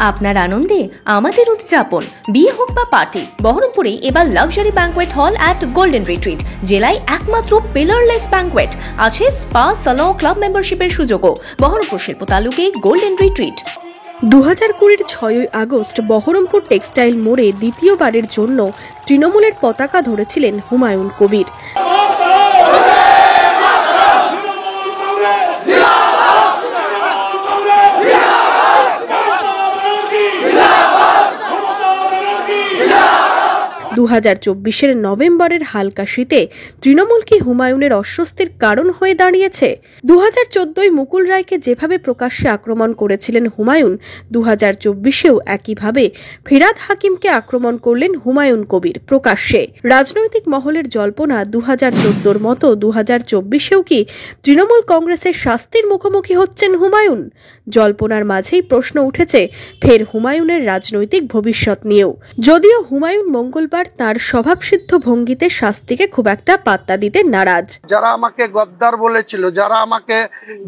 আপনার আনন্দে আমাদের উদযাপন। বিয়ে হোক বা পার্টি, বহরমপুরে এবার luxury banquet hall at Golden Retreat. জেলায় একমাত্র পিলারলেস ব্যাঙ্কোয়েট, আছে স্পা, সালন, ক্লাব মেম্বারশিপের সুযোগও। বহরমপুর শিল্প তালুকে গোল্ডেন রিট্রিট। 2020-এর 6ই আগস্ট বহরমপুর টেক্সটাইল মোড়ে দ্বিতীয়বারের জন্য তৃণমূলের পতাকা ধরেছিলেন হুমায়ুন কবির। নভেম্বরের হালকা শীতে তৃণমূল কি হুমায়ুনের অস্বস্তির কারণ হয়ে দাঁড়িয়েছে? 2014 মুকুল রায়কে যেভাবে প্রকাশ্যে আক্রমণ করেছিলেন হুমায়ুন, 2024-এও একইভাবে ফিরাদ হাকিমকে আক্রমণ করলেন হুমায়ুন কবির প্রকাশ্যে। রাজনৈতিক মহলের জল্পনা 2014-র মতো 2024-এও কি তৃণমূল কংগ্রেসের শাস্তির মুখোমুখি হচ্ছেন হুমায়ুন? জল্পনার মাঝেই প্রশ্ন উঠেছে ফের হুমায়ুনের রাজনৈতিক ভবিষ্যৎ নিয়েও। যদিও হুমায়ুন মঙ্গলবার তার স্বভাবসিদ্ধ ভঙ্গিতে শাস্তিকে খুব একটা পাত্তা দিতে নারাজ। যারা আমাকে গদ্দার বলেছিল, যারা আমাকে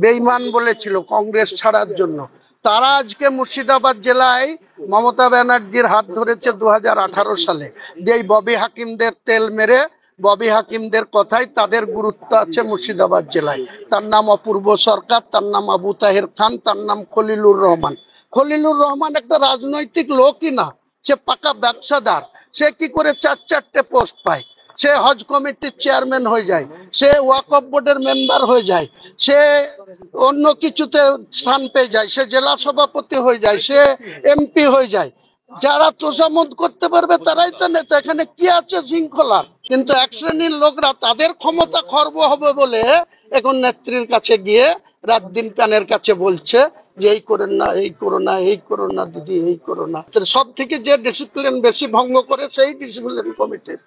বেঈমান বলেছিল কংগ্রেস ছাড়ার জন্য, তারা আজকে মুর্শিদাবাদ জেলায় মমতা ব্যানার্জির হাত ধরেছে 2018 সালে। যেই ববি হাকিমদের তেল মেরে, ববি হাকিমদের কথাই তাদের গুরুত্ব আছে মুর্শিদাবাদ জেলায়। তার নাম অপূর্ব সরকার, তার নাম আবু তাহের খান, তার নাম খলিলুর রহমান। খলিলুর রহমান একটা রাজনৈতিক লোকই না, সে পাকা ব্যবসাদার। সে কি করে 4-4টে পোস্ট পায়? সে হজ কমিটির চেয়ারম্যান হয়ে যায়, সে ওয়াকফ বোর্ডের মেম্বার হয়ে যায়, সে অন্য কিছুতে স্থান পেয়ে যায়, সে জেলা সভাপতি হয়ে যায়, সে এমপি হয়ে যায়। যারা তোষামোদ করতে পারবে তারাই তো নেতা। এখানে কি আছে শৃঙ্খলার? কিন্তু এক শ্রেণীর লোকরা তাদের ক্ষমতা খর্ব হবে বলে এখন নেত্রীর কাছে গিয়ে রাত দিন কানের কাছে বলছে যে এই করেন না, এই করো না, এই করো না দিদি, এই করো না। সব থেকে যে ডিসিপ্লিন বেশি ভঙ্গ করে সেই ডিসিপ্লিন কমিটির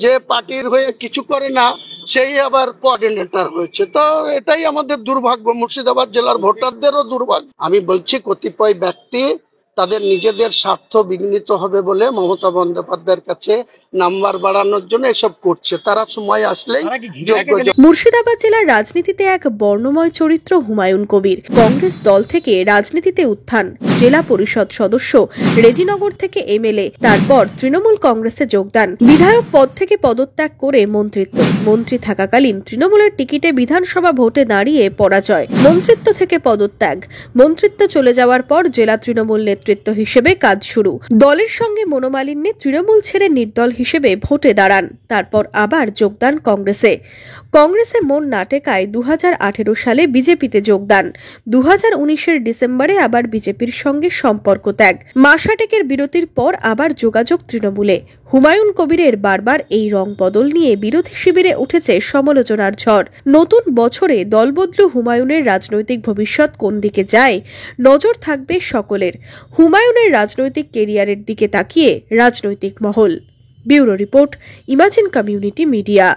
যে পার্টির হয়ে কিছু করে না, সেই আবার কোঅর্ডিনেটর হয়েছে। তো এটাই আমাদের দুর্ভাগ্য, মুর্শিদাবাদ জেলার ভোটারদেরও দুর্ভাগ্য। আমি বলছি কতিপয় ব্যক্তি তাদের নিজেদের স্বার্থ বিঘ্নিত হবে বলে মমতা বন্দ্যোপাধ্যায়ের কাছে নাম্বার বাড়ানোর জন্য এসব করছে। তারা সময় আসলেই। মুর্শিদাবাদ জেলার রাজনীতিতে এক বর্ণময় চরিত্র হুমায়ুন কবির। কংগ্রেস দল থেকে রাজনীতিতে উত্থান, জেলা পরিষদ সদস্য, রেজিনগর থেকে এমএলএ, তারপর তৃণমূল কংগ্রেসে যোগদান, বিধায়ক পদ থেকে পদত্যাগ করে মন্ত্রিত্ব। মন্ত্রী থাকাকালীন তৃণমূলের টিকিটে বিধানসভা ভোটে দাঁড়িয়ে পরাজয়, মন্ত্রিত্ব থেকে পদত্যাগ, মন্ত্রিত্ব চলে যাওয়ার পর জেলা তৃণমূল নেতৃত্ব হিসেবে কাজ শুরু। দলের সঙ্গে মনোমালিন্যে তৃণমূল ছেড়ে নির্দল হিসেবে ভোটে দাঁড়ান, তারপর আবার যোগদান কংগ্রেসে। কংগ্রেসে মন না টেকায় 2018 সালে বিজেপিতে যোগদান। 2019-এর ডিসেম্বরে আবার বিজেপির সঙ্গে সম্পর্ক ত্যাগ, মাসাটেকের বিরতির পর আবার যোগাযোগ তৃণমূলে। হুমায়ুন কবিরের বারবার এই রং বদল নিয়ে বিরোধী শিবিরে উঠেছে সমালোচনার ঝড়। নতুন বছরে দলবদলু হুমায়ুনের রাজনৈতিক ভবিষ্যৎ কোন দিকে যায়, নজর থাকবে সকলের। হুমায়ুনের রাজনৈতিক কেরিয়ারের দিকে তাকিয়ে রাজনৈতিক মহল। Bureau report, imagine community media.